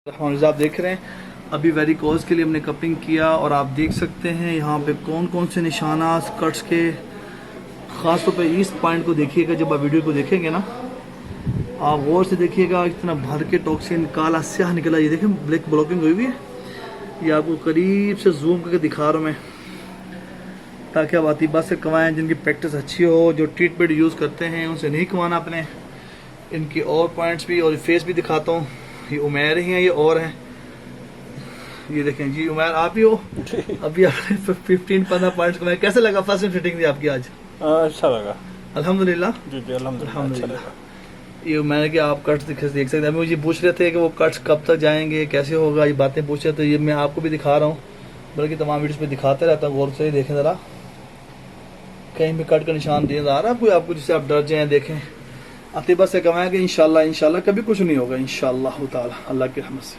आप देख रहे हैं अभी वेरिकोज के लिए हमने कपिंग किया और आप देख सकते हैं यहाँ पे कौन कौन से निशाना स्कर्ट्स के, ख़ास तौर पे इस पॉइंट को देखिएगा। जब आप वीडियो को देखेंगे ना आप गौर से देखिएगा, इतना भर के टॉक्सिन काला स्याह निकला। ये देखें ब्लैक ब्लॉकिंग हुई हुई है। ये आपको करीब से जूम करके दिखा रहा हूँ मैं, ताकि आप आतिबा से कमाएँ जिनकी प्रैक्टिस अच्छी हो, जो ट्रीटमेंट यूज़ करते हैं उनसे नहीं कमाना अपने। इनके और पॉइंट्स भी और फेस भी दिखाता हूँ। ये उमैर ही हैं, ये और हैं। ये देखें जी उमैर आप ही हो। अभी आपने 15-15 पॉइंट्स कमाए। कैसे लगा फर्स्ट फिटिंग थी आपकी आज? अच्छा लगा अल्हम्दुलिल्लाह। जी जी अल्हम्दुलिल्लाह। ये उमैर के आप कट्स देख सकते हैं। अभी मुझे पूछ रहे थे कि वो कट्स कब तक जाएंगे, कैसे होगा, ये बातें पूछ रहे थे। ये मैं आपको भी दिखा रहा हूँ, बल्कि तमाम वीडियोस पे दिखाते रहता हूँ। गौर से देखें ज़रा, कहीं भी कट का निशान दिया जा रहा है आपको जिससे आप डर जाएँ। देखें अतीबा से कमाएंगे इंशाल्लाह, इंशाल्लाह कभी कुछ नहीं होगा इंशाल्लाह ताला, अल्लाह की रहमत से।